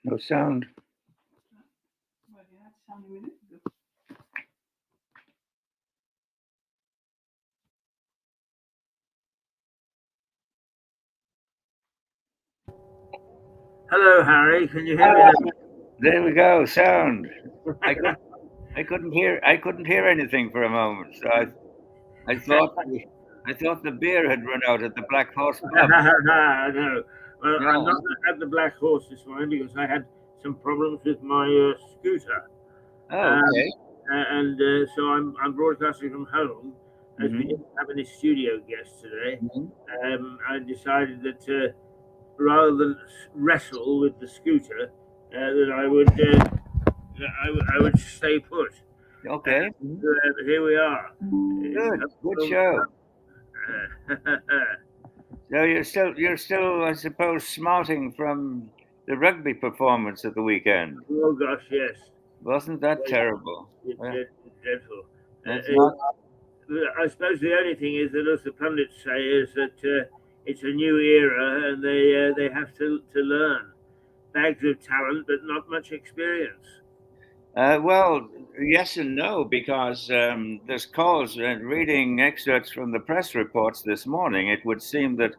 No sound. Hello, Harry. Can you hear me now? There we go. Sound. I couldn't hear anything for a moment. So I thought the beer had run out at the Black Horse pub. No. Well, Yeah. I'm not at the Black Horse this morning because I had some problems with my scooter. Oh, okay. So I'm broadcasting from home as we Mhm. didn't have any studio guests today. Mhm. I decided that rather than wrestle with the scooter, that I would stay put. Okay. Mhm. Here we are. Good show. So you're still, I suppose, smarting from the rugby performance at the weekend. Oh gosh, yes. Wasn't that Well, terrible? Well, it's dreadful. that's not. I suppose the only thing is that, as the pundits say, is that it's a new era and they have to learn. Bags of talent, but not much experience. Well, yes and no, because there's calls. Reading excerpts from the press reports this morning, it would seem that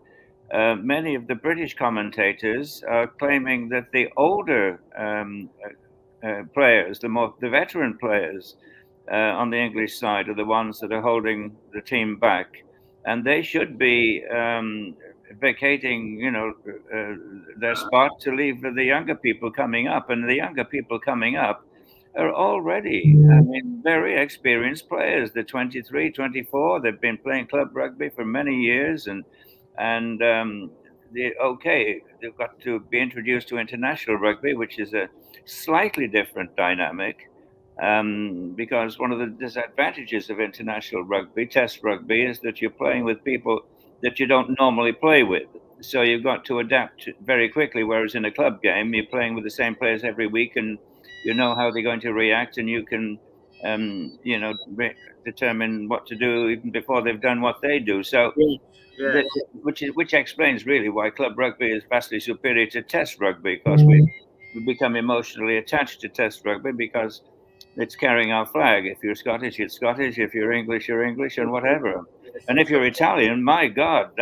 many of the British commentators are claiming that the older players, the veteran players on the English side, are the ones that are holding the team back, and they should be vacating, their spot to leave the younger people coming up, and the younger people coming up are already, I mean, very experienced players. They're 23, 24. They've been playing club rugby for many years, and they've got to be introduced to international rugby, which is a slightly different dynamic. Because one of the disadvantages of international rugby, test rugby, is that you're playing with people that you don't normally play with. So you've got to adapt very quickly. Whereas in a club game, you're playing with the same players every week, and you know how they're going to react, and you can, determine what to do even before they've done what they do. So Yes, yes. which explains really why club rugby is vastly superior to test rugby, because we become emotionally attached to test rugby because it's carrying our flag. If you're Scottish, it's Scottish. If you're English, you're English, and whatever. Yes. And if you're Italian, my God,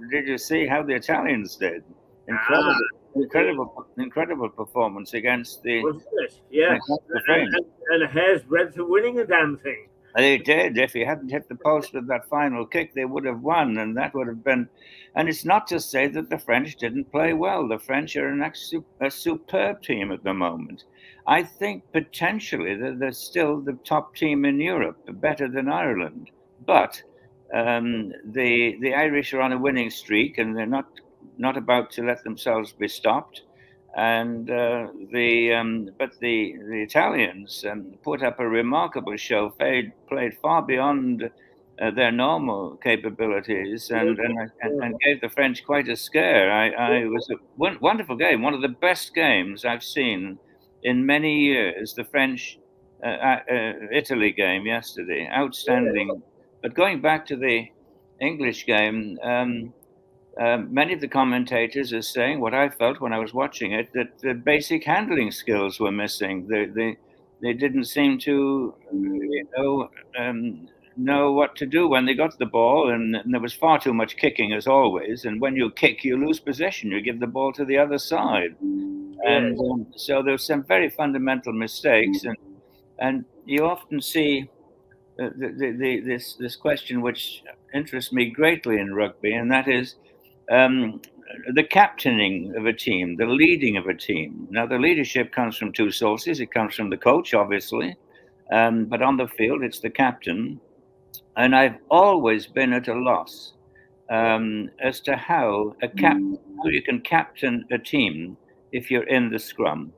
did you see how the Italians did? Ah, Incredible performance wasn't it? Yes. against the French. And a hair's breadth of winning a damn thing. They did. If he hadn't hit the post with that final kick, they would have won, and that would have been. And it's not to say that the French didn't play well. The French are a superb team at the moment. I think potentially they're still the top team in Europe, better than Ireland. But the Irish are on a winning streak, and they're not about to let themselves be stopped. And the Italians put up a remarkable show. Played far beyond their normal capabilities, and gave the French quite a scare. It was a wonderful game, one of the best games I've seen in many years. The French Italy game yesterday, outstanding. But going back to the English game. Many of the commentators are saying what I felt when I was watching it, that the basic handling skills were missing. They didn't seem to, know what to do when they got the ball, and there was far too much kicking as always. And when you kick, you lose possession. You give the ball to the other side, Yes. and so there's some very fundamental mistakes, and you often see this question which interests me greatly in rugby, and that is the captaining of a team, the leading of a team. Now, the leadership comes from two sources. It comes from the coach, obviously, but on the field, it's the captain. And I've always been at a loss as to how you can captain a team if you're in the scrum.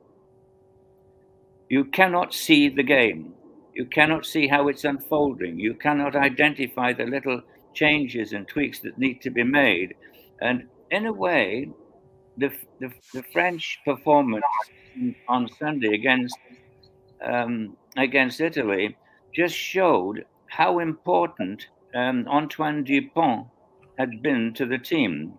You cannot see the game. You cannot see how it's unfolding. You cannot identify the little changes and tweaks that need to be made. And in a way, the French performance on Sunday against Italy just showed how important Antoine Dupont had been to the team,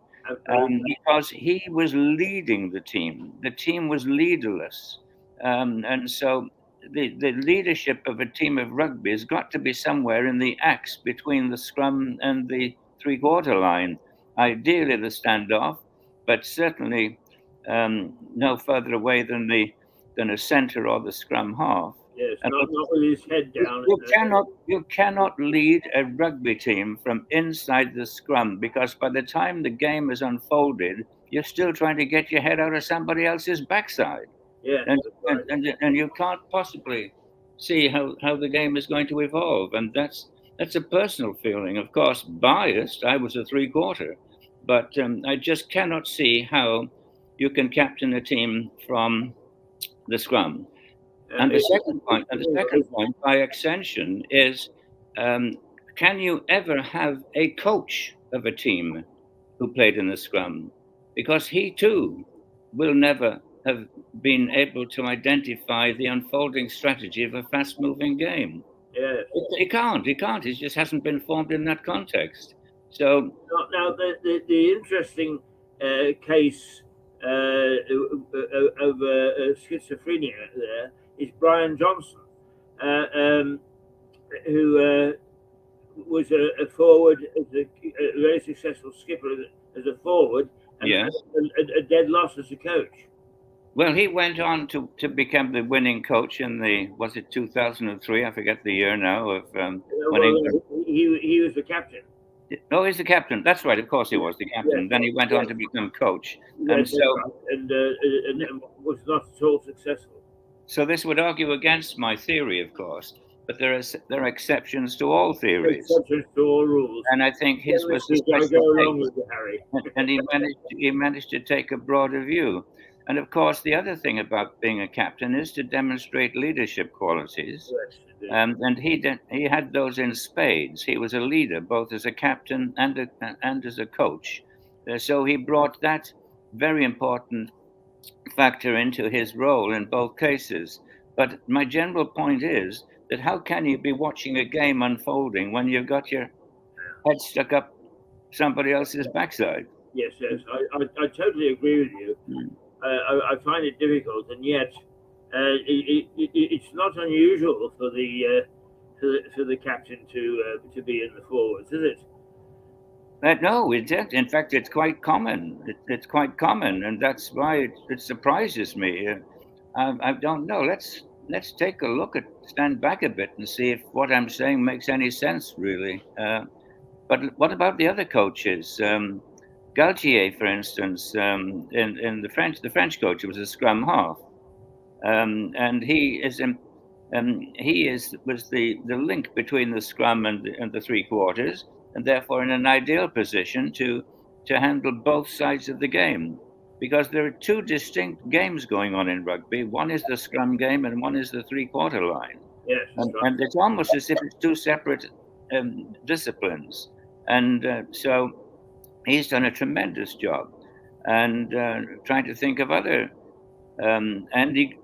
because he was leading the team. The team was leaderless, and so the leadership of a team of rugby has got to be somewhere in the axe between the scrum and the three-quarter line. Ideally, the standoff, but certainly no further away than a centre or the scrum half. Yes, not with his head down. You cannot lead a rugby team from inside the scrum, because by the time the game is unfolded, you're still trying to get your head out of somebody else's backside. Yes, And right. and you can't possibly see how the game is going to evolve. And that's a personal feeling, of course, biased. I was a three-quarter, but I just cannot see how you can captain a team from the scrum. And the second point, by extension, is can you ever have a coach of a team who played in the scrum? Because he too will never have been able to identify the unfolding strategy of a fast-moving game. Yes. He can't. He can't. He just hasn't been formed in that context. So now the interesting case of schizophrenia there is Brian Johnson, who was a forward, a very successful skipper as a forward, and yes, a dead loss as a coach. well, he went on to become the winning coach in was it 2003? I forget the year now of winning. He was the captain. No, he's the captain. That's right. Of course, he was the captain. Yes, then he went yes. on to become coach, Yes, and so right. and was not at all successful. so this would argue against my theory, of course. But there are exceptions to all theories, Exceptions to all rules. and I think his was a I special go along case. with you, Harry. And he managed to take a broader view. And of course, the other thing about being a captain is to demonstrate leadership qualities. Yes, And he had those in spades. He was a leader, both as a captain and as a coach. So he brought that very important factor into his role in both cases. But my general point is that how can you be watching a game unfolding when you've got your head stuck up somebody else's backside? Yes, I totally agree with you. Mm. I find it difficult, and yet it's not unusual for the captain to be in the forwards, is it? No, in fact, it's quite common. It's quite common, and that's why it surprises me. I don't know. Let's take a look stand back a bit and see if what I'm saying makes any sense, really. But what about the other coaches? Galtier, for instance, in the French coach was a scrum half, and was the link between the scrum and the three quarters, and therefore in an ideal position to handle both sides of the game, because there are two distinct games going on in rugby. One is the scrum game, and one is the three-quarter line. Yes, And it's almost as if it's two separate disciplines. And so he's done a tremendous job. And trying to think of other Andy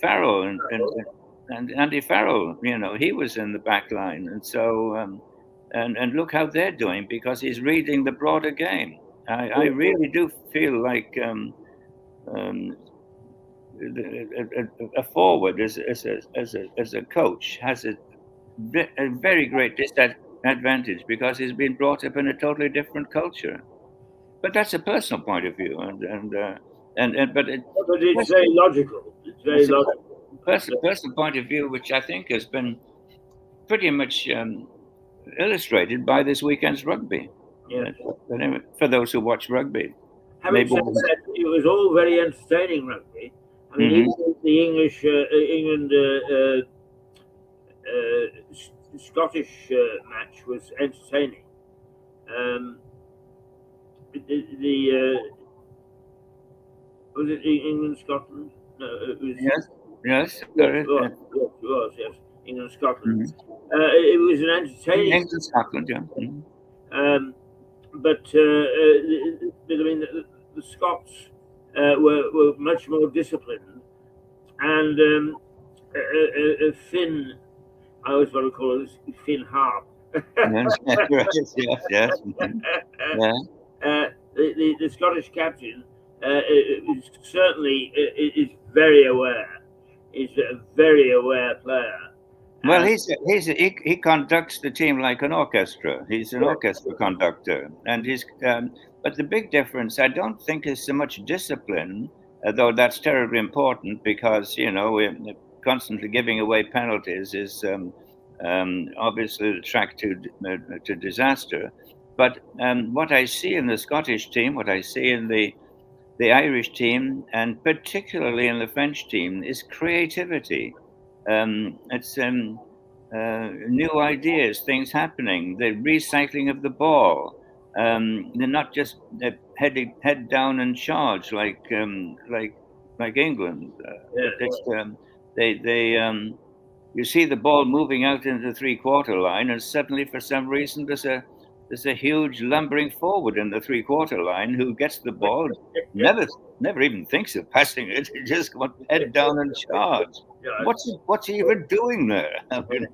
Farrell and Andy Farrell, he was in the back line, and so and look how they're doing, because he's reading the broader game. I really do feel like a forward as a coach has a very great disadvantage, because he's been brought up in a totally different culture. But that's a personal point of view, but it's very logical. It's very logical. Personal point of view, which I think has been pretty much illustrated by this weekend's rugby. Yes. But anyway, for those who watch rugby, Having maybe. said that, it was all very entertaining rugby. I mean, Hmm. even the English, England, Scottish match was entertaining. Um, the was it England Scotland? No, it was Yes, yes, yes, sorry. it was yes, England Scotland. Mhm. It was an entertaining, England, Scotland, yeah. Mhm. um, but I mean the Scots were much more disciplined, and Finn, I always want to call it Finn Harp. Yes, right, yes, yes. Mhm. Yeah. The Scottish captain is certainly is very aware. He's a very aware player. Well, Um, he conducts the team like an orchestra. He's an yes, orchestra conductor, and he's. But the big difference, I don't think, is so much discipline, though that's terribly important because we're constantly giving away penalties is obviously the track to disaster. But what I see in the Scottish team, what I see in the Irish team, and particularly in the French team, is creativity. It's new ideas, things happening, the recycling of the ball. They're not just head down and charge like England, but yes, it's they you see the ball moving out into the three-quarter line, and suddenly, for some reason, there's a huge lumbering forward in the three-quarter line who gets the ball, never never even thinks of passing it. He just wants head down and charge. yes. What's he even doing there? I mean,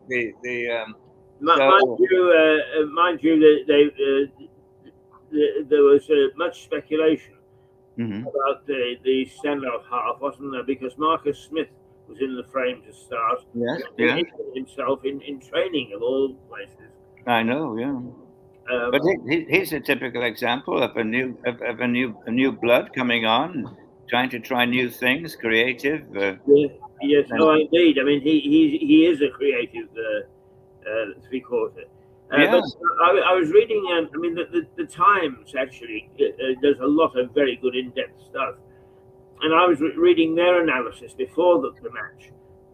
the so. Mind you, that there was much speculation Mhm. about the standout half, wasn't there? Because Marcus Smith was in the frame to start, Yes, and yes, injured himself in training of all places. I know, yeah. But Um, he's a typical example of a new blood coming on, trying to try new things, creative. yes, yes, And oh, indeed. I mean, he is a creative three quarter. yeah, But I was reading. I mean, the Times actually does a lot of very good in depth stuff, and I was reading their analysis before the match,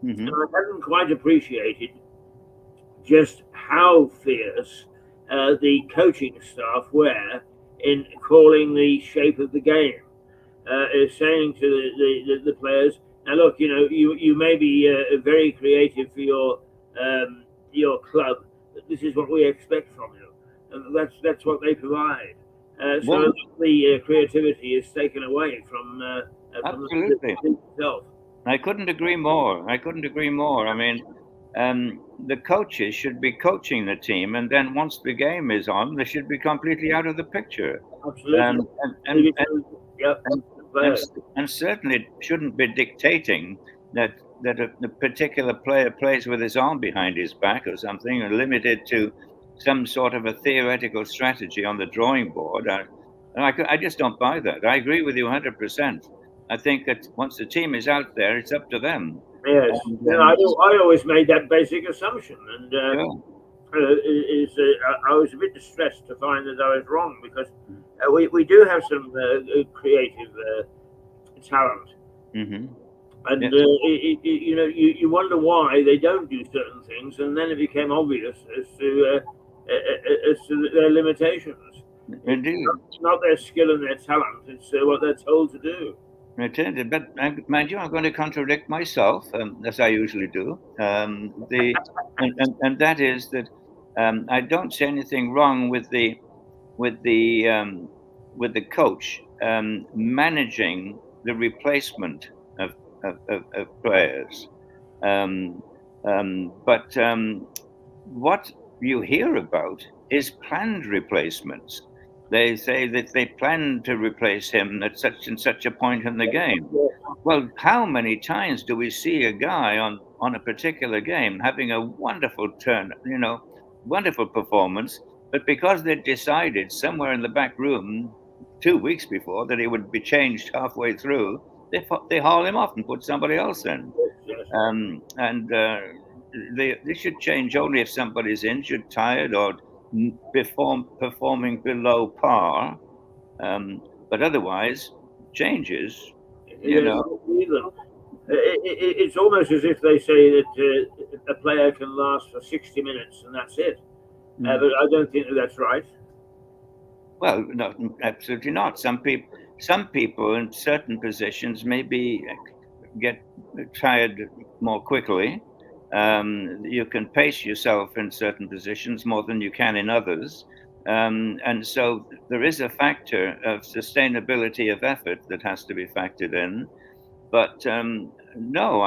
and hmm, I hadn't quite appreciated just how fierce the coaching staff were in calling the shape of the game, saying to the players, "Now look, you may be very creative for your club, but this is what we expect from you, and that's what they provide." So a well, lot of the creativity is taken away from the absolutely. team itself. I couldn't agree more. I couldn't agree more. I mean, the coaches should be coaching the team, and then once the game is on, they should be completely out of the picture. Absolutely, Um, and, and, leave it to yep, and the and players. and certainly shouldn't be dictating that a particular player plays with his arm behind his back or something, or limited to some sort of a theoretical strategy on the drawing board. I just don't buy that. I agree with you 100%. I think that once the team is out there, it's up to them. Yes, And I always made that basic assumption, and sure. I was a bit distressed to find that I was wrong because we do have some creative talent, Mm-hmm. and Yes. you wonder why they don't do certain things, and then it became obvious as to their limitations. It's Indeed. not their skill and their talent; it's what they're told to do. Attended, but mind you, I'm going to contradict myself, as I usually do. And that is that I don't see anything wrong with the um, with the coach managing the replacement of of players. Um, but what you hear about is planned replacements. They say that they plan to replace him at such and such a point in the game. Well, how many times do we see a guy on a particular game having a wonderful turn, wonderful performance, but because they decided somewhere in the back room 2 weeks before that he would be changed halfway through, they haul him off and put somebody else in. Yes, And they should change only if somebody's injured, tired, or performing below par, but otherwise changes. You Yes, know, even. It's almost as if they say that a player can last for 60 minutes and that's it. mm. But I don't think that that's right. Well, no, absolutely not. Some people in certain positions maybe get tired more quickly. You can pace yourself in certain positions more than you can in others. And so there is a factor of sustainability of effort that has to be factored in. But no,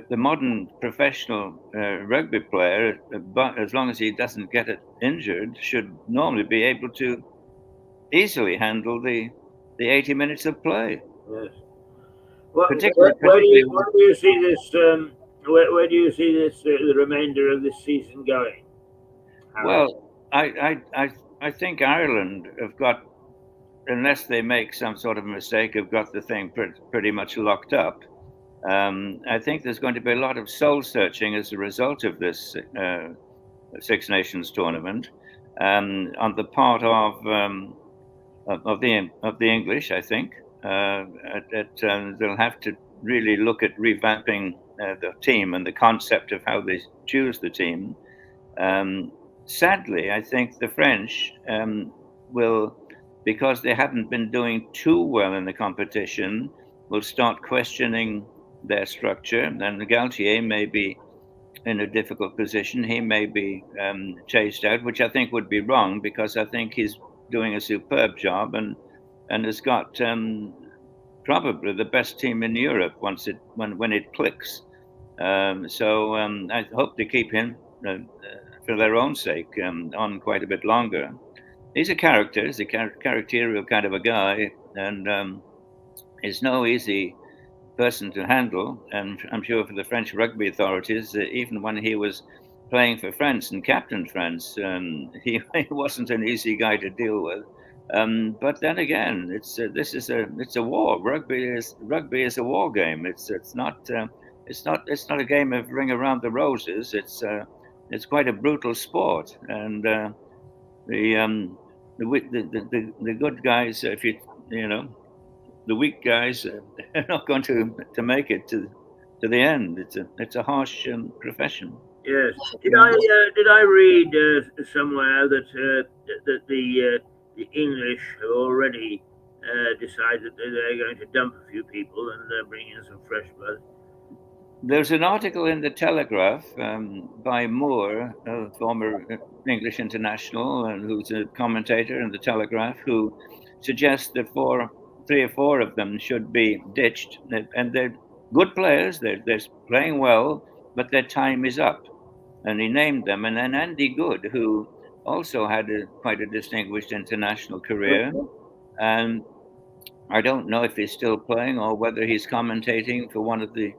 the modern professional rugby player, but as long as he doesn't get it injured, should normally be able to easily handle the 80 minutes of play. Yes. Well, Particularly, where do you see this? Where do you see this? The remainder of this season going, Harry? well, I think Ireland have got, unless they make some sort of mistake, have got the thing pretty much locked up. I think there's going to be a lot of soul searching as a result of this Six Nations tournament on the part of the English. I think they'll have to really look at revamping the team and the concept of how they choose the team. Um, Sadly, I think the French will, because they haven't been doing too well in the competition, will start questioning their structure. And Galtier may be in a difficult position. He may be chased out, which I think would be wrong because I think he's doing a superb job and has got probably the best team in Europe when it clicks. I hope to keep him for their own sake on quite a bit longer. He's a character. He's a characterial kind of a guy, and he's no easy person to handle. And I'm sure for the French rugby authorities, even when he was playing for France and captained France, he wasn't an easy guy to deal with. But then again, it's a war. Rugby is a war game. It's not a game of ring around the roses. It's quite a brutal sport, and the the good guys, if you know the weak guys are not going to make it to the end. It's a harsh profession. Yes. Yeah. Did I read somewhere that the English have already decided that they're going to dump a few people and bring in some fresh blood? There's an article in the Telegraph by Moore, a former English international, and who's a commentator in the Telegraph, who suggests that three or four of them should be ditched, and they're good players. They're playing well, but their time is up. And he named them. And then Andy Good, who also had quite a distinguished international career, and I don't know if he's still playing or whether he's commentating for one of the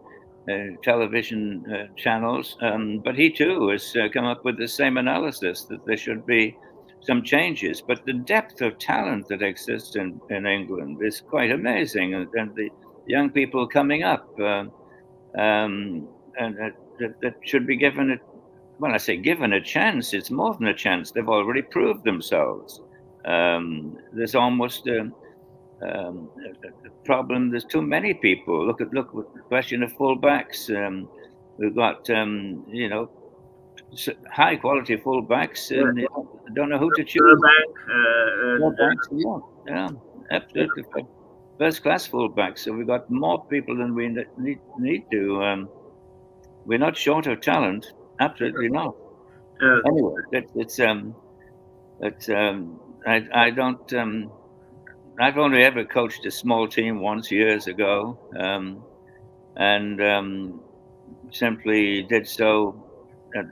television channels. But he too has come up with the same analysis that there should be some changes. But the depth of talent that exists in England is quite amazing. And the young people coming up and that should be given a, when I say given a chance, it's more than a chance. They've already proved themselves. There's almost a problem. There's too many people. Look the question of fullbacks. We've got high quality fullbacks, Yeah. and don't know who to choose. Burbank, Fullbacks, yeah, absolutely first class fullbacks. So we've got more people than we need to. We're not short of talent. Absolutely not. Anyway, I don't. I've only ever coached a small team once years ago, and simply did so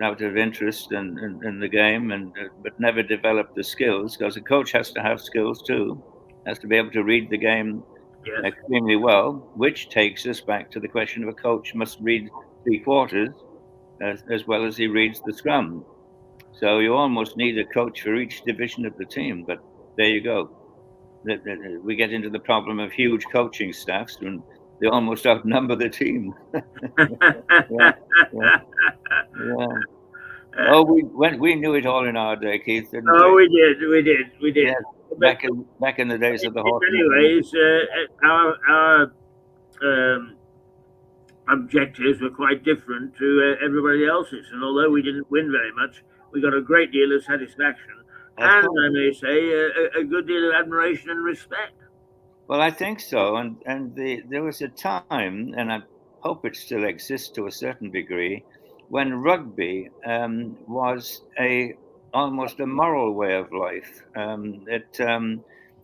out of interest in the game, and but never developed the skills because a coach has to have skills too, has to be able to read the game yes. extremely well, which takes us back to the question of a coach must read three quarters as well as he reads the scrum. So you almost need a coach for each division of the team. But there you go. We get into the problem of huge coaching staffs and they almost outnumber the team. Yeah, yeah, yeah. Oh, we knew it all in our day, Keith, didn't Oh, we? we did. Yes, But back in the days of the in horse many and buggy. ways, our objectives were quite different to everybody else's. And although we didn't win very much, we got a great deal of satisfaction Of and, course. I may say, a good deal of admiration and respect. Well, I think so, and there was a time, and I hope it still exists to a certain degree, when rugby was a almost a moral way of life.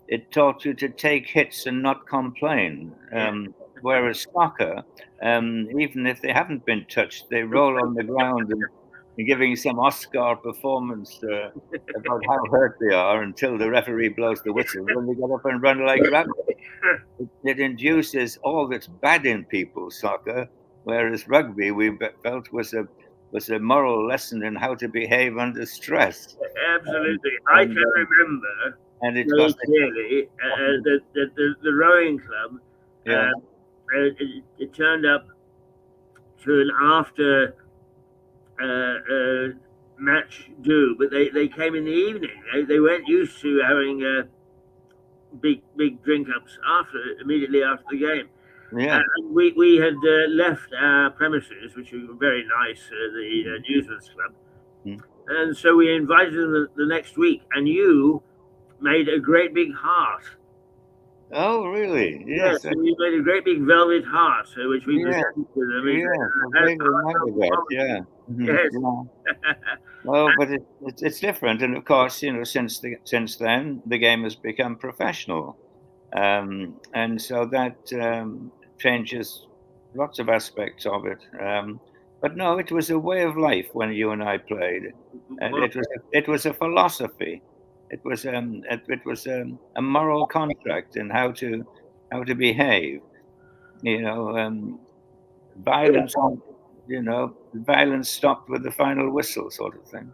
It taught you to take hits and not complain. Yeah. Whereas soccer, even if they haven't been touched, they roll on the ground and giving some Oscar performance about how hurt they are until the referee blows the whistle. When they get up and run like rabbits. It induces all that's bad in people, soccer, whereas rugby felt was a moral lesson in how to behave under stress. Um, Absolutely. I and can remember and it very was clearly that the rowing club, yeah, it turned up to an after match do, but they came in the evening. They weren't used to having big drink ups immediately after the game. yeah. We had left our premises, which were very nice, the Mhm. Newsman's Club, Mhm. and so we invited them the next week. And you made a great big heart. Oh, really? Yes, Yes, and you made a great big velvet heart, which we yeah, presented to them yeah. I as vaguely remember heartfelt that. apology. Yeah. Mhm. Yes. Yeah. Well, but it's different, and of course, since then, the game has become professional. And so that changes lots of aspects of it. But no, it was a way of life when you and I played, and Well, it was a philosophy. It was a moral contract in how to behave. You know, violence. Violence stopped with the final whistle, sort of thing.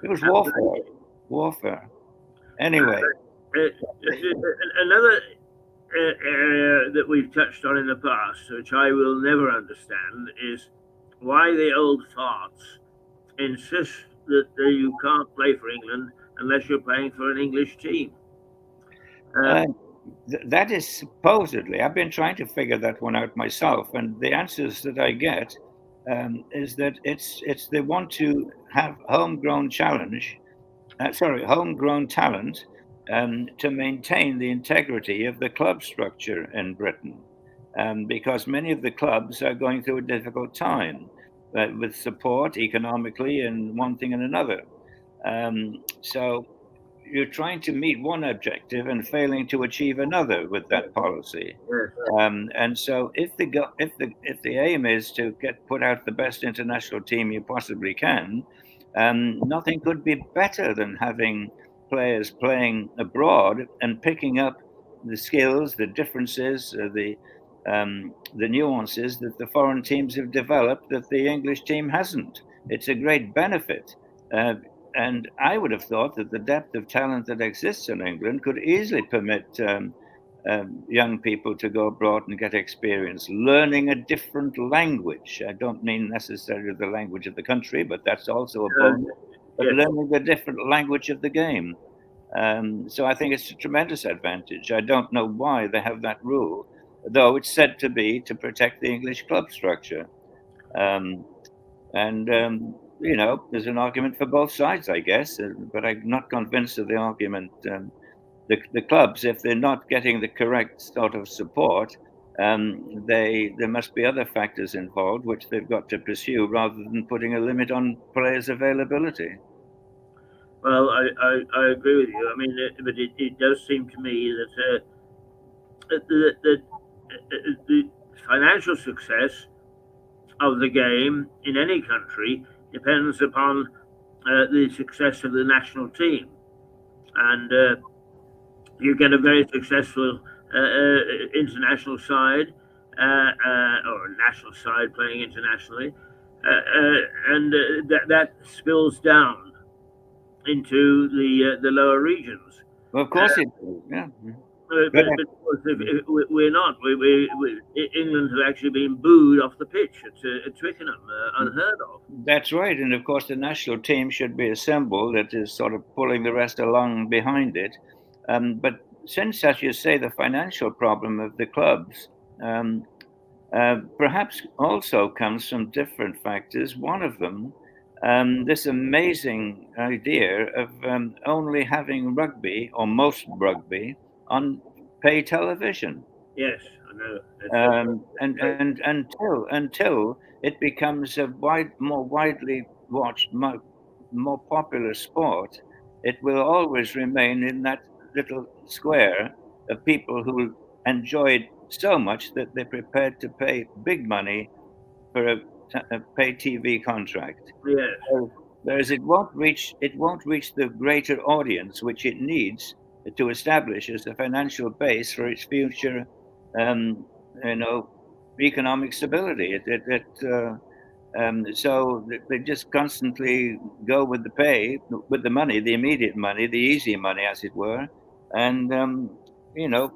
It was warfare. absolutely. Warfare. Anyway, Another area that we've touched on in the past, which I will never understand, is why the old farts insist that you can't play for England unless you're playing for an English team. Uh, uh, that is supposedly, I've been trying to figure that one out myself, and the answers that I get is that it's they want to have homegrown talent to maintain the integrity of the club structure in Britain, because many of the clubs are going through a difficult time with support economically and one thing and another. So you're trying to meet one objective and failing to achieve another with that policy. yes, And so, if the aim is to get put out the best international team you possibly can, nothing could be better than having players playing abroad and picking up the skills, the differences, the nuances that the foreign teams have developed that the English team hasn't. It's a great benefit. Uh, and I would have thought that the depth of talent that exists in England could easily permit young people to go abroad and get experience, learning a different language. I don't mean necessarily the language of the country, but that's also a uh, bonus. But yes. learning the different language of the game. So I think it's a tremendous advantage. I don't know why they have that rule, though it's said to be to protect the English club structure. Um, and there's an argument for both sides, I guess, but I'm not convinced of the argument. The clubs, if they're not getting the correct sort of support, there must be other factors involved which they've got to pursue rather than putting a limit on players' availability. Well, I agree with you. I mean, but it does seem to me that the financial success of the game in any country depends upon the success of the national team. And you get a very successful international side or national side playing internationally, and that spills down into the lower regions. Well, of Uh, course it does. Yeah. But But of course, we're not. England have actually been booed off the pitch at Twickenham, unheard of. that's right. And of course, the national team should be assembled that is sort of pulling the rest along behind it. But since, as you say, the financial problem of the clubs perhaps also comes from different factors. One of them, this amazing idea of only having rugby or most rugby on pay television. Yes, I know. That's And until it becomes a more widely watched, more popular sport, it will always remain in that little square of people who enjoy it so much that they're prepared to pay big money for a pay TV contract. yes, So, whereas it won't reach the greater audience which it needs to establish as a financial base for its future, um, you know, economic stability. So they just constantly go with the pay, with the money, the immediate money, the easy money, as it were, and you know.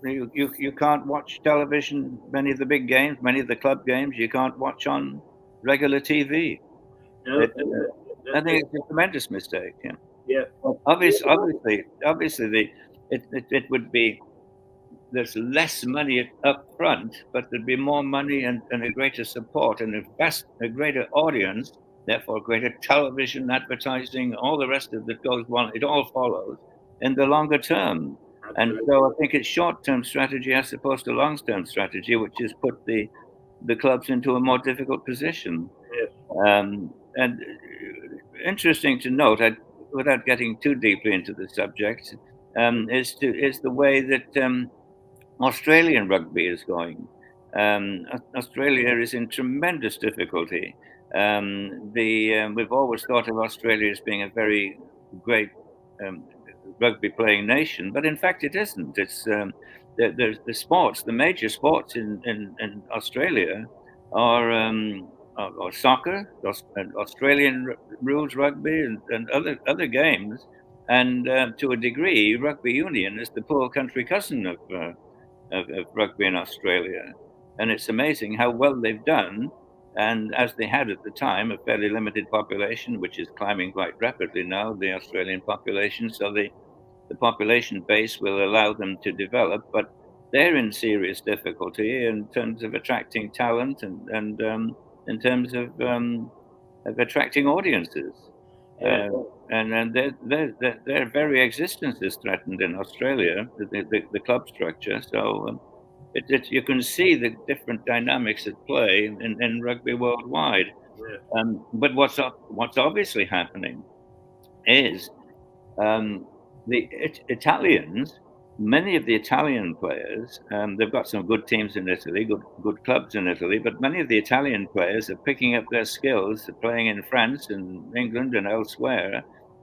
You can't watch television, many of the big games, many of the club games, you can't watch on regular TV. no, It, I think it's a tremendous mistake. Yeah. yeah, Obviously, it would be there's less money up front, but there'd be more money and a greater support and a greater audience, therefore greater television advertising, all the rest of it goes one. It all follows in the longer term. And absolutely, so I think it's short-term strategy as opposed to long-term strategy, which has put the clubs into a more difficult position. yes, And interesting to note, without getting too deeply into the subject, is the way that Australian rugby is going. Australia is in tremendous difficulty. We've always thought of Australia as being a very great um, rugby playing nation, but in fact it isn't. It's the sports, the major sports in Australia are soccer, and Australian rules rugby, and other games. And to a degree, rugby union is the poor country cousin of rugby in Australia. And it's amazing how well they've done. And as they had at the time a fairly limited population, which is climbing quite rapidly now, the Australian population. So the population base will allow them to develop, but they're in serious difficulty in terms of attracting talent and in terms of attracting audiences. yes, Uh, and their very existence is threatened in Australia, the club structure. So you can see the different dynamics at play in rugby worldwide. yes, But what's obviously happening is um, the Italians, many of the Italian players, they've got some good teams in Italy, good clubs in Italy, but many of the Italian players are picking up their skills, playing in France and England and elsewhere,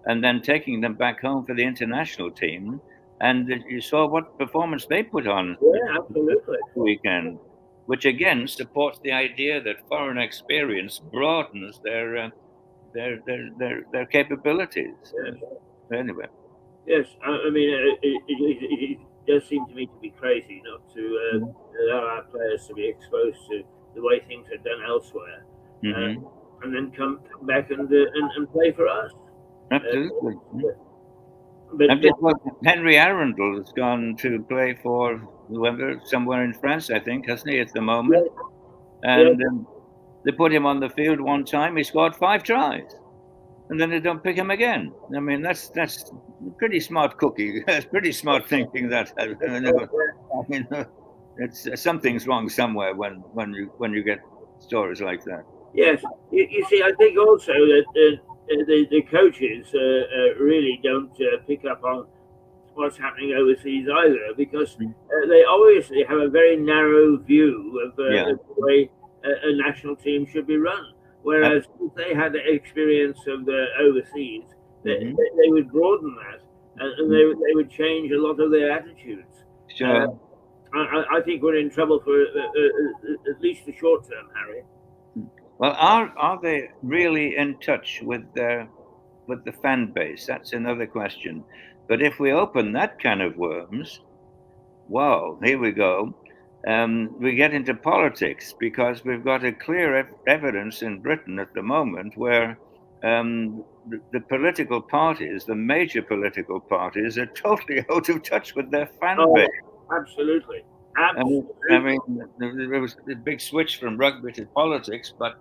and then taking them back home for the international team. And you saw what performance they put on yeah, absolutely, the weekend, which again supports the idea that foreign experience broadens their capabilities. yes. Anyway. Yes, I mean, it does seem to me to be crazy not to allow our players to be exposed to the way things are done elsewhere, uh, Mm-hmm. and then come back and play for us. Absolutely. Uh, but And just what Henry Arundel has gone to play for whoever, somewhere in France, I think, hasn't he, at the moment? yeah, yeah, And they put him on the field one time. He scored 5 tries, and then they don't pick him again. I mean, that's pretty smart cookie. That's pretty smart thinking. That I mean, it's something's wrong somewhere when you get stories like that. yes. You see, I think also that the coaches really don't pick up on what's happening overseas either, because they obviously have a very narrow view Yeah. of the way a national team should be run. Whereas if they had the experience of the overseas, Mm-hmm. they would broaden that, and they would change a lot of their attitudes. Uh, Sure. I think we're in trouble for at least the short term, Harry. Well, are they really in touch with the fan base? That's another question. But if we open that can of worms, Well, here we go. We get into politics because we've got a clear evidence in Britain at the moment where the political parties, the major political parties, are totally out of touch with their fan base. Oh, absolutely, I absolutely. mean, there was a big switch from rugby to politics, but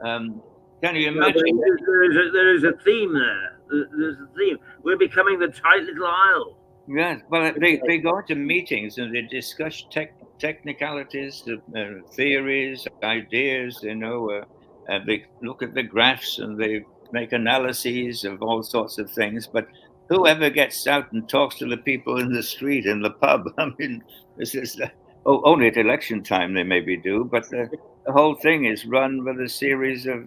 um, can you No, imagine? there is a theme there. There's a theme. We're becoming the tight little isle. Yes, well, they go to meetings and they discuss technicalities, theories, ideas. They look at the graphs and they make analyses of all sorts of things. But whoever gets out and talks to the people in the street, in the pub, I mean, this is only at election time they maybe do, but the whole thing is run with a series of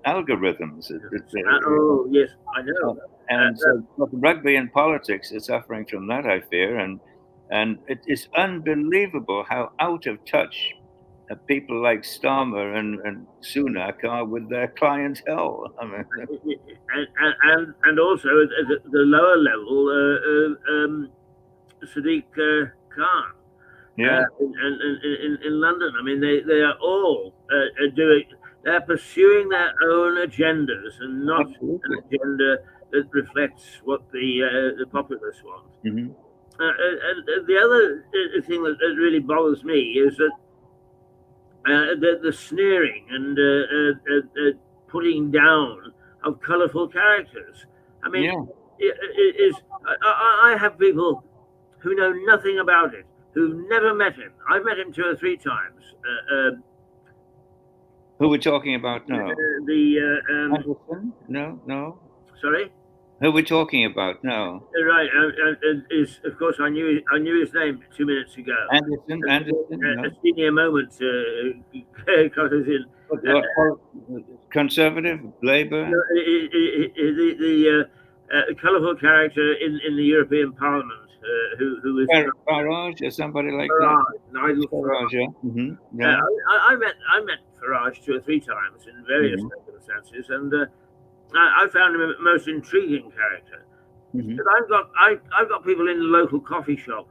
algorithms. Oh, yes, I know. uh, and so but rugby and politics is suffering from that, I fear, and it is unbelievable how out of touch people like Starmer and Sunak are with their clientele. I mean, And also at the lower level, Sadiq Khan yeah, in London. I mean, they are all doing. They're pursuing their own agendas and not an absolutely. agenda that reflects what the populace want. Hmm. And the other thing that really bothers me is that the sneering and putting down of colourful characters. I mean, Yeah. I have people who know nothing about it, who've never met him. I've met him two or three times. Who we're talking about now? The Anderson? No, no. sorry. Who we're talking about? No. Right, is of course I knew his name 2 minutes ago. Anderson. A No. senior moment got us in. Uh, What, conservative, No, Labour, the colourful character in the European Parliament who is Farage, or somebody like that. Farage, Nigel Farage, Farage. yeah. Yeah. I met Farage two or three times in various Hmm. circumstances, and I found him a most intriguing character. Hmm. But I've got people in the local coffee shop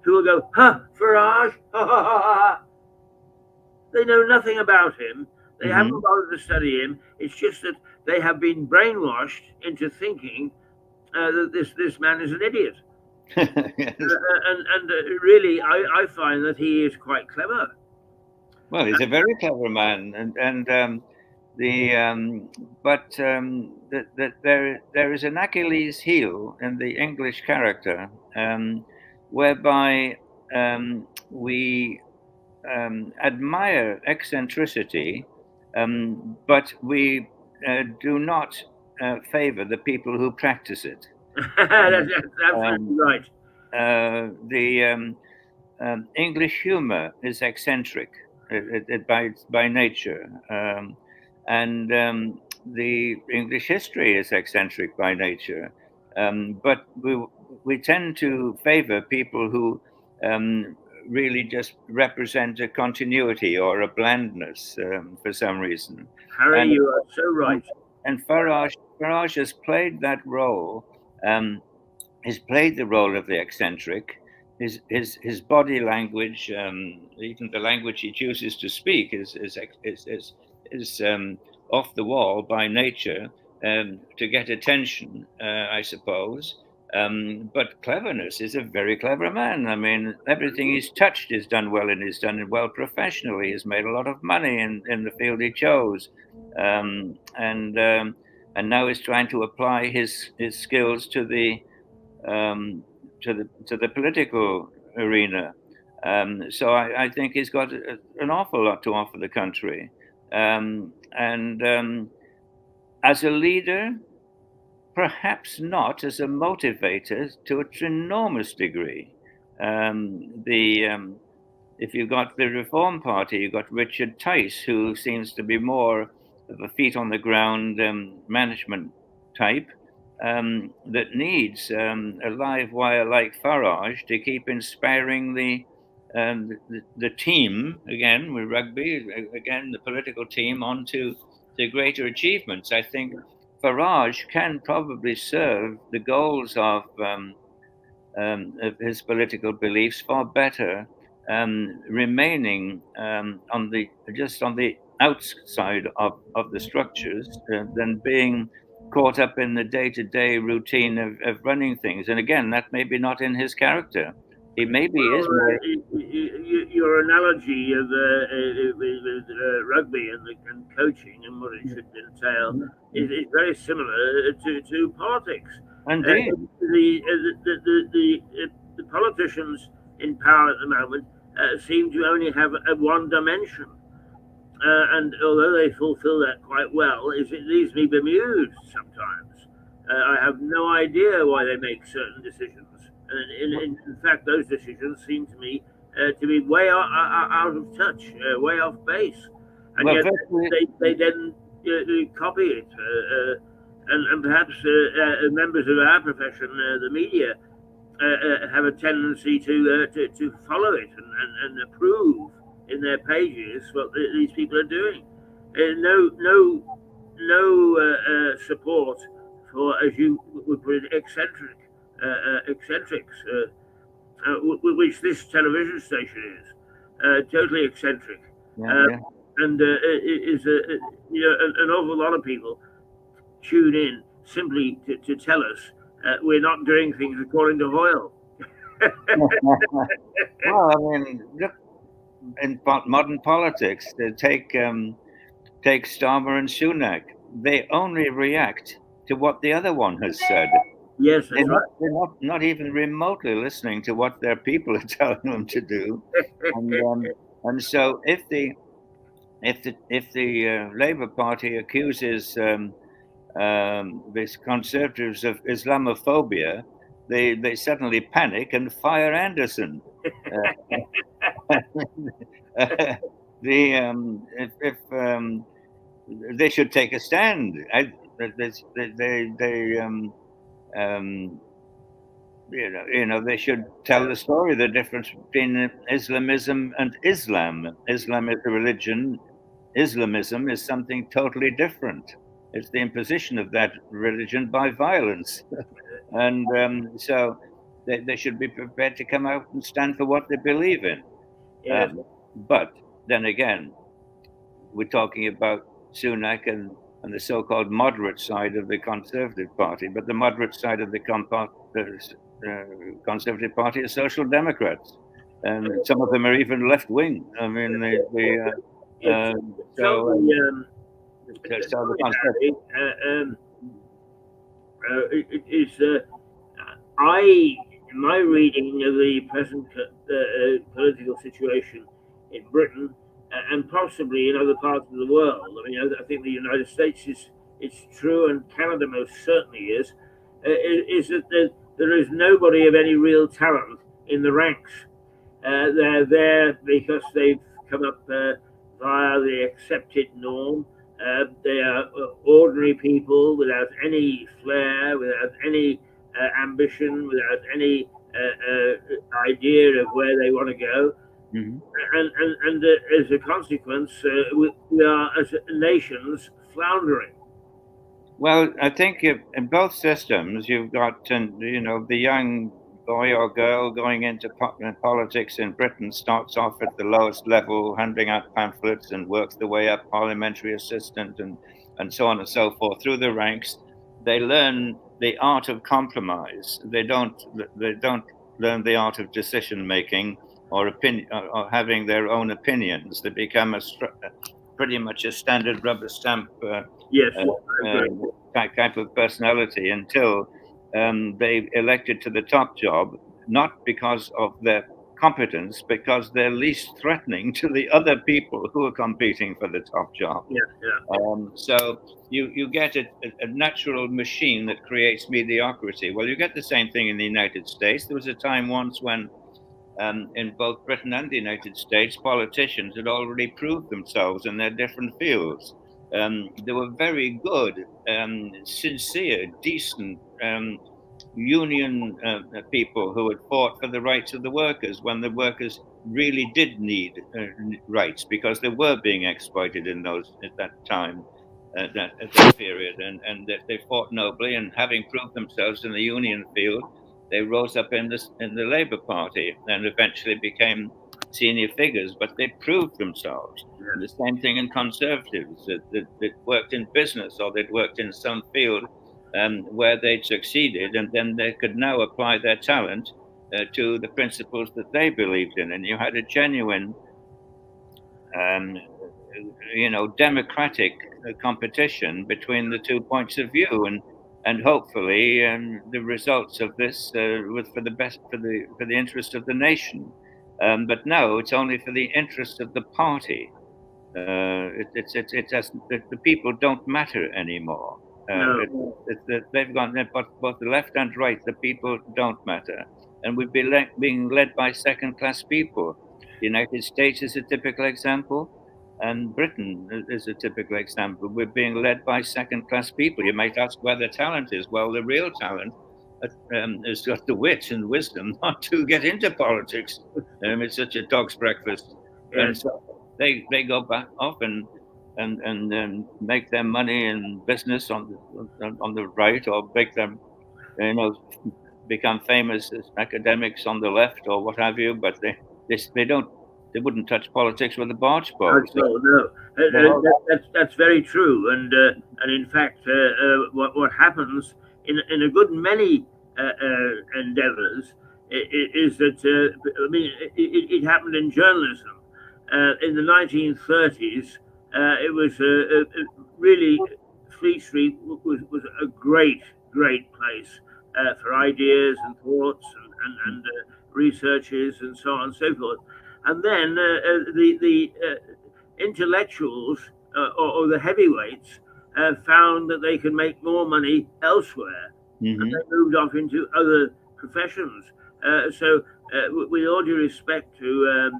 who will go, "Huh, Farage, ha ha ha ha." They know nothing about him. They Hmm. haven't bothered to study him. It's just that they have been brainwashed into thinking that this man is an idiot. Yes. Really, I find that he is quite clever. Well, he's a very clever man, and the but there is an Achilles heel in the English character, whereby we admire eccentricity, but we do not favor the people who practice it. That's, Um, that's absolutely um, right. the English humor is eccentric by nature, and the English history is eccentric by nature. But we tend to favor people who um, really just represent a continuity or a blandness for some reason. Harry, And you are so and, right. and Farage has played that role. He's played the role of the eccentric. His body language, even the language he chooses to speak, is off the wall by nature to get attention, I suppose. But cleverness is a very clever man. I mean, everything he's touched is done well, and he's done it well professionally. He's made a lot of money in the field he chose, um, and um, and now he's trying to apply his skills um, to the political arena. So I think he's got an awful lot to offer the country, and as a leader, perhaps not as a motivator to an enormous degree. The If you've got the Reform Party, you've got Richard Tice, who seems to be more of a feet on the ground management type that needs a live wire like Farage to keep inspiring the team again with rugby, again the political team onto to greater achievements. I think Farage can probably serve the goals of of his political beliefs far better remaining on the just on the outside of the structures than being caught up in the day-to-day routine of running things. And again, that may be not in his character. He maybe Well, is more. your analogy of with rugby and coaching and what it should entail is very similar to politics. Indeed. The politicians in power at the moment seem to only have a one dimension. And although they fulfill that quite well, it leaves me bemused sometimes. I have no idea why they make certain decisions. And in fact, those decisions seem to me to be way out of touch, way off base. And Well, yet virtually, they then copy it. And perhaps members of our profession, the media, have a tendency to follow it and approve in their pages what these people are doing. No support for, as you would put it, eccentrics, which this television station is. Totally eccentric, yeah, uh, yeah. and an awful lot of people tune in simply to tell us we're not doing things according to Hoyle. Well, I mean, look in modern politics. Take Starmer and Sunak. They only react to what the other one has said. Yes, They're that's not, right. not even remotely listening to what their people are telling them to do. And so if the Labour Party accuses these conservatives of Islamophobia, they suddenly panic and fire Anderson. If they should take a stand. They they should tell the story, the difference between Islamism and Islam. Islam is a religion. Islamism is something totally different. It's the imposition of that religion by violence. And so they should be prepared to come out and stand for what they believe in. Yes, But then again, we're talking about Sunak and the so-called moderate side of the Conservative Party, but the moderate side of the Conservative Party is Social Democrats, and some of them are even left-wing. I mean, it's so totally. so the Sorry, Conservative. Harry. It is. I, in my reading of the present political situation in Britain and possibly in other parts of the world, I mean, I think the United States is it's true, and Canada most certainly is that there is nobody of any real talent in the ranks. They're there because they've come up via the accepted norm. They are ordinary people without any flair, without any ambition, without any idea of where they want to go. Mhm. And as a consequence, we are, as nations, floundering. Well, I think in both systems, you've got the young boy or girl going into politics in Britain starts off at the lowest level, handing out pamphlets, and works their way up, parliamentary assistant, and so on and so forth through the ranks. They learn the art of compromise. They don't learn the art of decision making or opinion or having their own opinions. They become pretty much a standard rubber stamp Yes, uh, I uh, agree. type of personality until they elected to the top job, not because of their competence, because they're least threatening to the other people who are competing for the top job. Yeah, yeah. So you get a natural machine that creates mediocrity. Well, you get the same thing in the United States. There was a time once when in both Britain and the United States, politicians had already proved themselves in their different fields. They were very good, sincere, decent union people who had fought for the rights of the workers when the workers really did need rights because they were being exploited in those at that time. At that period, and they fought nobly, and having proved themselves in the union field, they rose up in the Labour Party and eventually became senior figures, but they proved themselves. And the same thing in Conservatives that worked in business or they'd worked in some field where they'd succeeded, and then they could now apply their talent to the principles that they believed in. And you had a genuine um, democratic competition between the two points of view, and hopefully the results of this was for the best for the interest of the nation. But no, it's only for the interest of the party. The people don't matter anymore. No. They've gone both the left and right. The people don't matter, and we've been being led by second-class people. The United States is a typical example, and Britain is a typical example. We're being led by second-class people. You might ask where the talent is. Well, the real talent has got the wit and wisdom not to get into politics. It's such a dog's breakfast, and Yes. so they go back off and make their money in business on the right, or make them you know become famous as academics on the left or what have you. But they wouldn't touch politics with a barge pole. Not So so, no. the whole That's very true, and in fact, what happens in a good many endeavours is that I mean it happened in journalism in the 1930s. It was really Fleet Street was a great place for ideas and thoughts and researches and so on and so forth. And then the intellectuals or the heavyweights found that they could make more money elsewhere, and Mhm. they moved off into other professions. With all due respect to,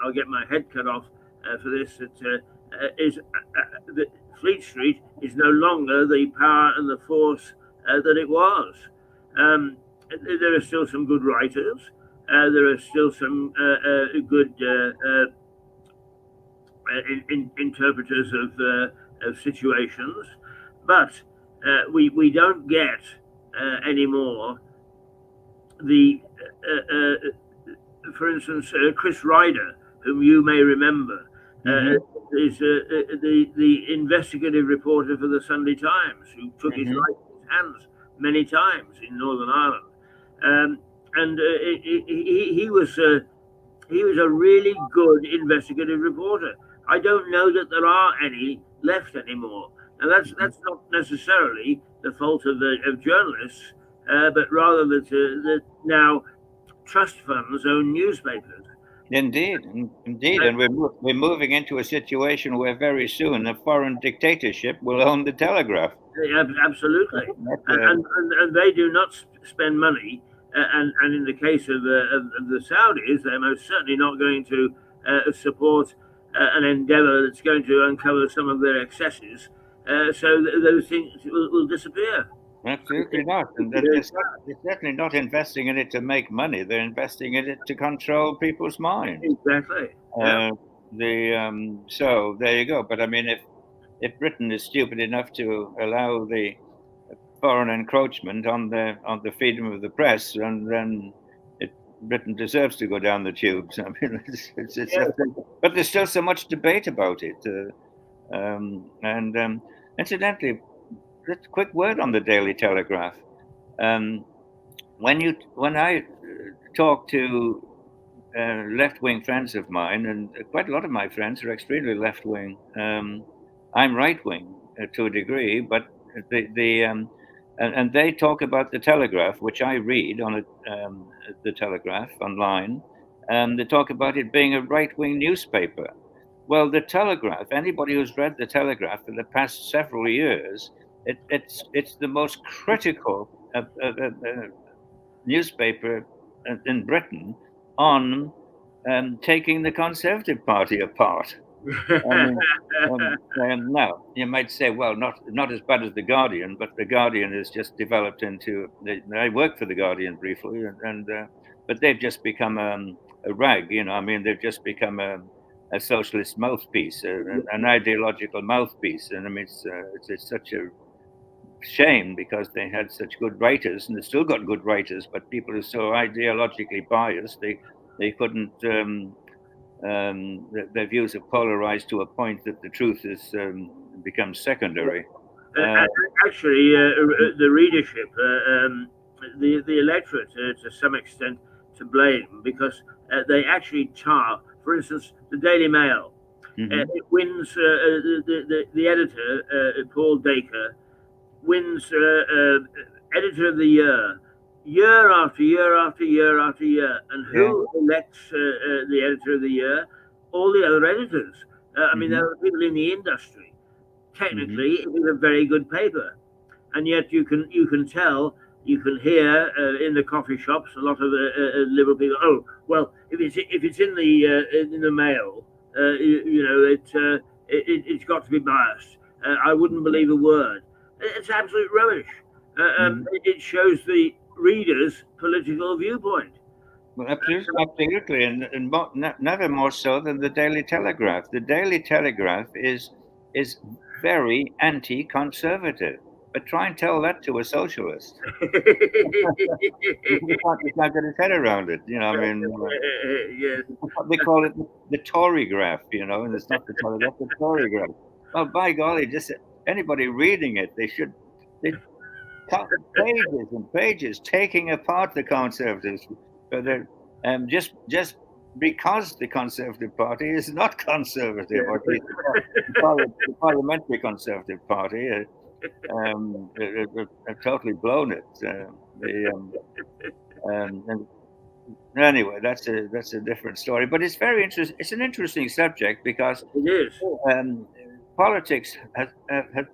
I'll get my head cut off for this. That Fleet Street is no longer the power and the force that it was. Um, there are still some good writers. There are still some good interpreters of situations, but we don't get anymore the, for instance, Chris Ryder, whom you may remember, Mhm. is the investigative reporter for the Sunday Times, who took his Mhm. life in his hands many times in Northern Ireland, and he was a really good investigative reporter. I don't know that there are any left anymore. Now that's not necessarily the fault of journalists, but rather that now trust funds own newspapers. Indeed, indeed, and we're moving into a situation where very soon a foreign dictatorship will own the telegraph. Absolutely, That, and they do not spend money. And in the case of the Saudis, they're most certainly not going to support an endeavour that's going to uncover some of their excesses. Those things will disappear. Absolutely not, and they're certainly not investing in it to make money. They're investing in it to control people's minds. Exactly. Yeah. Uh, so there you go. But I mean, if Britain is stupid enough to allow the foreign encroachment on the freedom of the press, and then Britain deserves to go down the tubes. I mean, it's Yeah. but there's still so much debate about it. And incidentally, just a quick word on the Daily Telegraph. Um, when I talk to left-wing friends of mine, and quite a lot of my friends are extremely left-wing. I'm right-wing to a degree, but the and they talk about the Telegraph, which I read on the Telegraph online. They talk about it being a right-wing newspaper. Well, the Telegraph. Anybody who's read the Telegraph for the past several years, it's the most critical newspaper in Britain on taking the Conservative Party apart. I mean, now you might say, well, not as bad as the Guardian, but the Guardian has just developed into. I worked for the Guardian briefly, but they've just become a rag. I mean, they've just become a socialist mouthpiece, an ideological mouthpiece, and I mean, it's such a shame because they had such good writers, and they still got good writers, but people are so ideologically biased they couldn't. Their views are polarized to a point that the truth is becomes secondary. Uh, Actually, the readership, the electorate, to some extent, to blame because they actually tar. For instance, the Daily Mail. mhm. It wins the editor, Paul Dacre, wins editor of the year after year after year after year. And Yeah. who elects the editor of the year? All the other editors. I mean, Hmm. there are people in the industry. Hmm. Technically, it is a very good paper, and yet you can tell, you can hear in the coffee shops a lot of liberal people. Oh well, if it's in the mail, it's got to be biased. I wouldn't believe a word. It's absolute rubbish. Hmm. It shows the reader's political viewpoint. Well, absolutely, absolutely, and never more so than the Daily Telegraph. The Daily Telegraph is very anti-conservative. But try and tell that to a socialist. He can't get his head around it. You know, I mean, Yes. they call it the Tory graph. You know, and it's not the Telegraph, the Tory graph. Well, by golly, just anybody reading it, they pages and pages taking apart the Conservatives, but just because the Conservative Party is not conservative, or at least the parliamentary Conservative Party have totally blown it. And anyway, that's a different story. But it's very interesting. It's an interesting subject because It is. um, politics has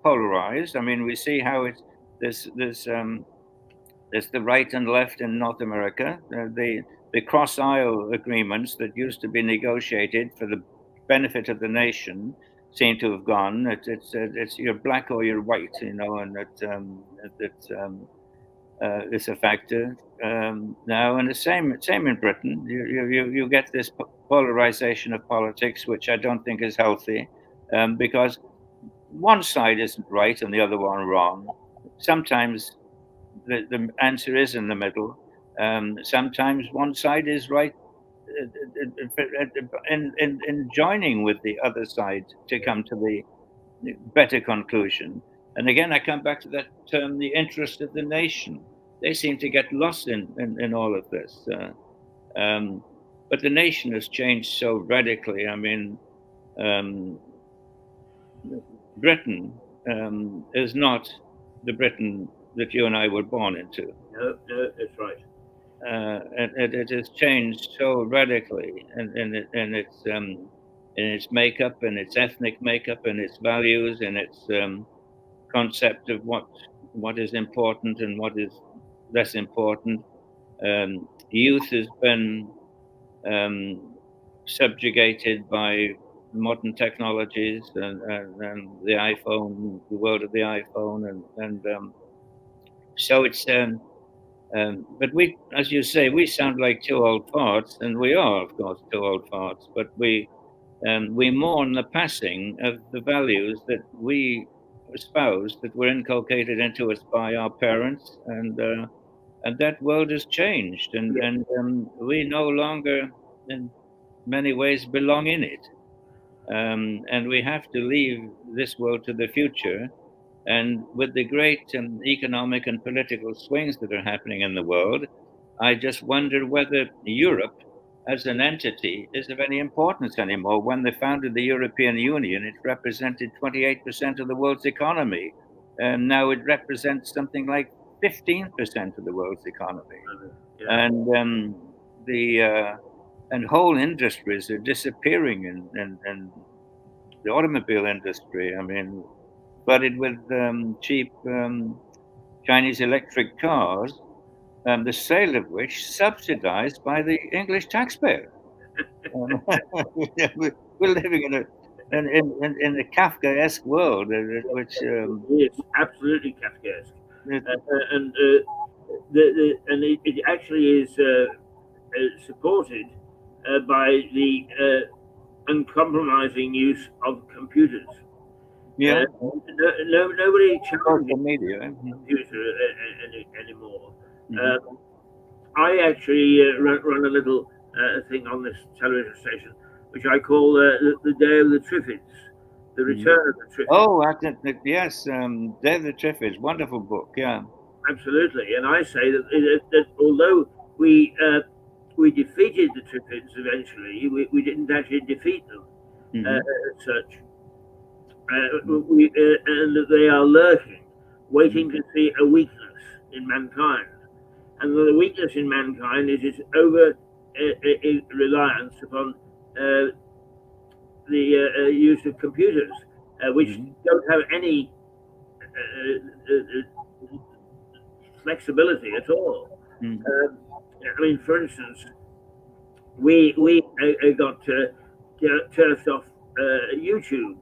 polarized. I mean, we see how it's there's the right and left in North America. The cross aisle agreements that used to be negotiated for the benefit of the nation seem to have gone. It's you're black or you're white, you know, and it's a factor now. And the same in Britain. You get this polarization of politics, which I don't think is healthy, because one side isn't right and the other one wrong. Sometimes the answer is in the middle. Sometimes one side is right in joining with the other side to come to the better conclusion. And again, I come back to that term, the interest of the nation. They seem to get lost in all of this. But the nation has changed so radically. I mean, um, Britain is not the Britain that you and I were born into. No, no, that's right. It has changed so radically in its makeup and its ethnic makeup and its values and its concept of what is important and what is less important. Youth has been um, subjugated by modern technologies and the iPhone, the world of the iPhone, and so it's but we, as you say, we sound like two old farts, and we are, of course, two old farts. But we mourn the passing of the values that we espoused, that were inculcated into us by our parents, and that world has changed, Yeah, and we no longer, in many ways, belong in it, and we have to leave this world to the future. And with the great economic and political swings that are happening in the world, I just wonder whether Europe as an entity is of any importance anymore. When they founded the European Union, it represented 28% of the world's economy. And now it represents something like 15% of the world's economy. yeah. And the and whole industries are disappearing in the automobile industry. I mean, flooded with cheap Chinese electric cars, the sale of which subsidized by the English taxpayer. Um, we're living in a Kafkaesque world, which It's absolutely Kafkaesque, it, and it actually is supported by the uncompromising use of computers. Yeah. Nobody challenges Social media. the computer anymore. Mm-hmm. Um, I actually run a little thing on this television station, which I call the Day of the Triffids, the Hmm. Return of the Triffids. Oh, yes, David Triffids, wonderful book. Yeah. Absolutely, and I say that although we defeated the Triffids eventually, we didn't actually defeat them Mm-hmm. as such. And that they are lurking, Mm-hmm. waiting to see a weakness in mankind. And the weakness in mankind is its over reliance upon the use of computers, which Mm-hmm. don't have any flexibility at all. Mm-hmm. Um, I mean, for instance, we got turfed off YouTube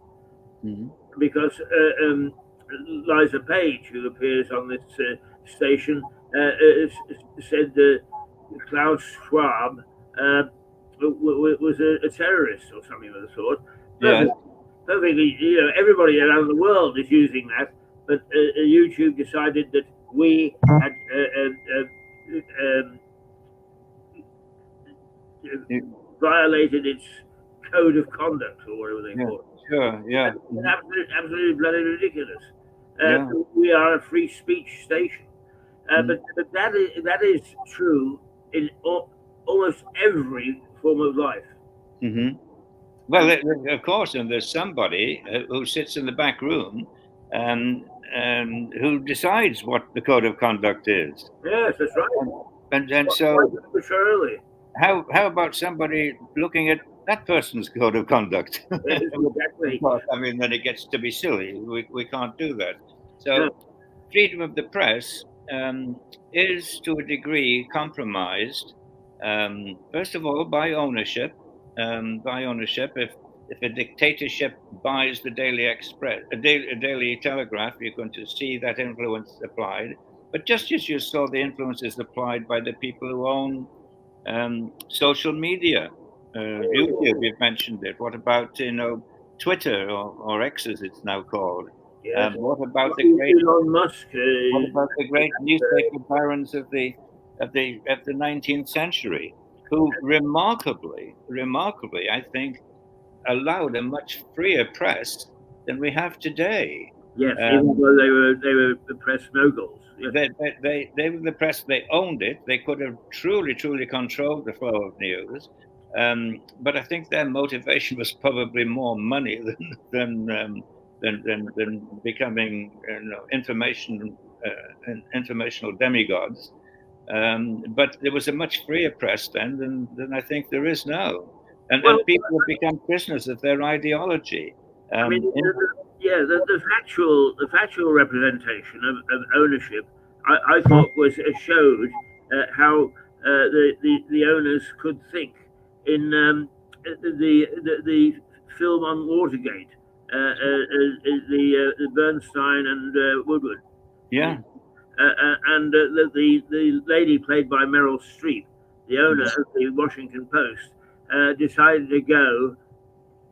Mm-hmm. because Liza Page, who appears on this station, said that Klaus Schwab was a terrorist or something of the sort. Yes. Perfect, perfectly, everybody around the world is using that, but YouTube decided that we had violated its code of conduct or whatever they Yeah. call it. Sure. Yeah. It's Mm-hmm. absolutely bloody ridiculous. Yeah. We are a free speech station, Mm-hmm. but that is true in almost every form of life. Mm-hmm. Well, of course, and there's somebody who sits in the back room, um, who decides what the code of conduct is, Yes, that's right. and and Quite so arbitrarily. how about somebody looking at that person's code of conduct? Yes, Of exactly. course, I mean, then it gets to be silly. We can't do that. So No, freedom of the press is to a degree compromised. First of all, by ownership. By ownership, if a dictatorship buys the Daily Express, a Daily Telegraph, you're going to see that influence applied. But just as you saw the influences applied by the people who own social media, YouTube, you've mentioned it. What about Twitter or X as it's now called? yes. What about the great Elon Musk. what about the great newspaper barons of the 19th century, who remarkably, I think, allowed a much freer press than we have today. Yes, even Um, though they were the press moguls. Yes, they were the press. They owned it. They could have truly controlled the flow of news. But I think their motivation was probably more money than becoming informational demigods. But there was a much freer press then than I think there is now, and well, people have become prisoners of their ideology. I mean, Um, in, yeah, the factual representation of ownership, I thought was showed how the owners could think in the film on Watergate, the Bernstein and Woodward, yeah, and the lady played by Meryl Streep, the owner yeah, of the Washington Post, decided to go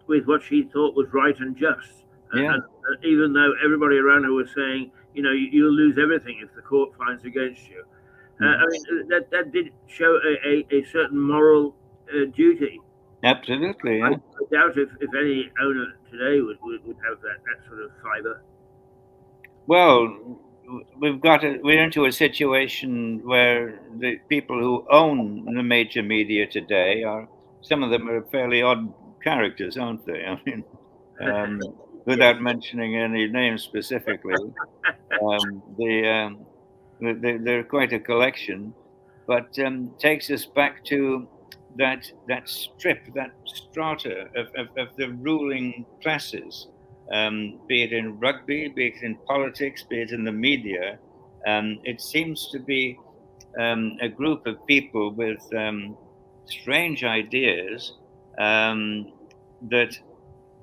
with what she thought was right and just. yeah. Even though everybody around her was saying, you'll lose everything if the court finds against you. I Mhm. mean, that did show a certain moral duty. Absolutely, I yeah. doubt if any owner today would have that sort of fibre. Well, we're into a situation where the people who own the major media today are some of them are fairly odd characters, aren't they? I mean, Yes. without mentioning any names specifically, they're quite a collection, but takes us back to that strip, that strata of the ruling classes, be it in rugby, be it in politics, be it in the media. It seems to be a group of people with strange ideas um, that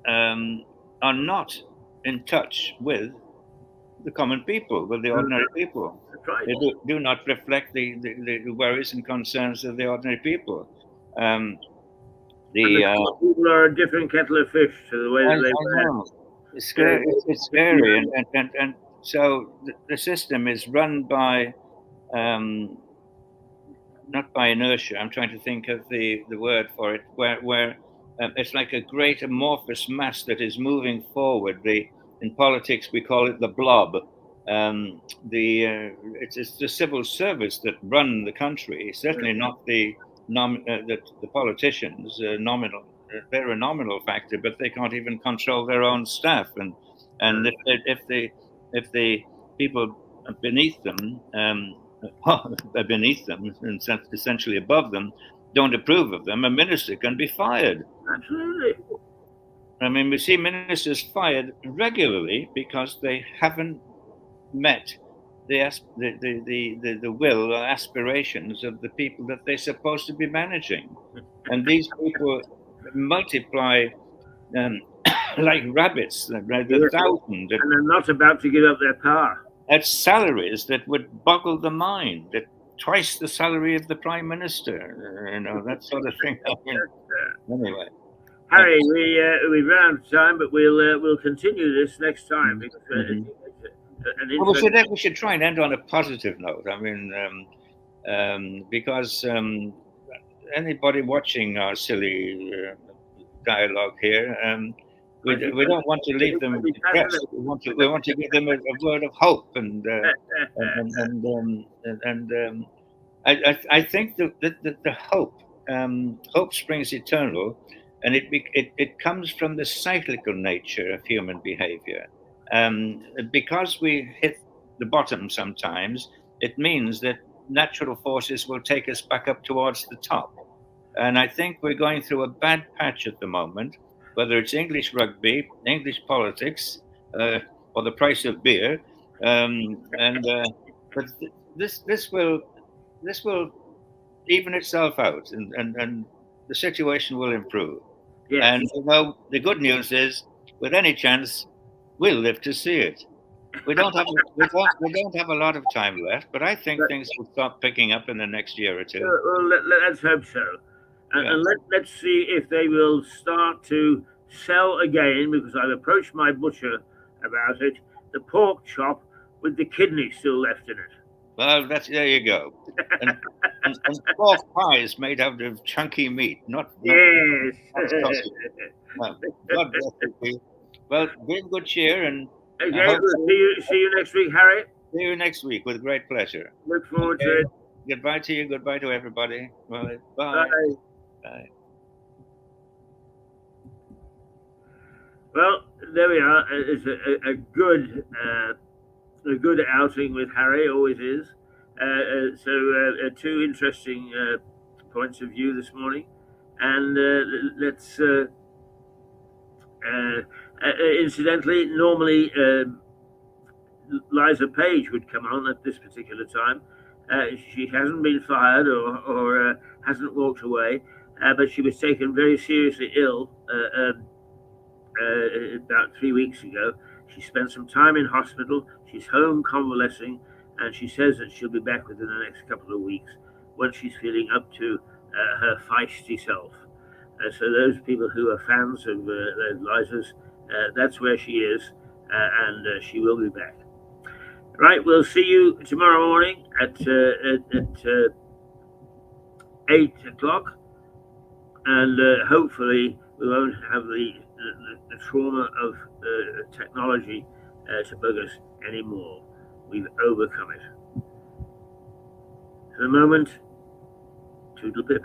um, are not in touch with the common people, with the ordinary people. That's right. They do not reflect the worries and concerns of the ordinary people. Um, And the the common people are a different kettle of fish to the way that they I were. know, It's scary. It's scary, and so the system is run by um, not by inertia. I'm trying to think of the word for it, where it's like a great amorphous mass that is moving forward. The In politics we call it the blob. It's the civil service that run the country. Certainly not the politicians. Nominal. They're a nominal factor, but they can't even control their own staff. And if the people beneath them beneath them and essentially above them don't approve of them, a minister can be fired. Absolutely. I mean, we see ministers fired regularly because they haven't met the will or aspirations of the people that they're supposed to be managing. And these people multiply um, like rabbits, right, the Yes. thousand And they're not about to give up their power. at salaries that would boggle the mind, at twice the salary of the prime minister, that sort of thing. I mean, anyway. Harry, we've run out of time, but we'll continue this next time because Mhm. it's an Well, interesting. we should try and end on a positive note. I mean, because anybody watching our silly dialogue here, we don't want to leave them depressed. We want to give them a word of hope and I think the hope springs eternal, and it comes from the cyclical nature of human behavior. Because we hit the bottom sometimes, it means that natural forces will take us back up towards the top. And I think we're going through a bad patch at the moment, whether it's English rugby, English politics, or the price of beer. And but this will even itself out, and the situation will improve. Yes. And the good news is, with any chance, we'll live to see it. We don't have a lot of time left, but I think But, things will start picking up in the next year or two. well, let's hope so. Yeah. And let's see if they will start to sell again, because I've approached my butcher about it, the pork chop with the kidney still left in it. Well, there you go. And pork pie is made out of chunky meat, Yes. not sausage. Well, God bless you. Well, be in good cheer, and I Okay, hope we'll see you next week, Harry. see you next week with great pleasure. Look forward to Okay. it. Goodbye to you. Goodbye to everybody. Well, bye. Bye. Bye. Well, there we are. It's a good outing with Harry. Always is. Two interesting points of view this morning, and let's. Incidentally, normally Liza Page would come on at this particular time. She hasn't been fired or hasn't walked away, but she was taken very seriously ill about 3 weeks ago. She spent some time in hospital. She's home convalescing, and she says that she'll be back within the next couple of weeks once she's feeling up to her feisty self. So those people who are fans of Liza's, that's where she is, and she will be back. Right, we'll see you tomorrow morning at 8 o'clock, and hopefully we won't have the trauma of technology to bug us anymore. We've overcome it. For the moment, toodle pip.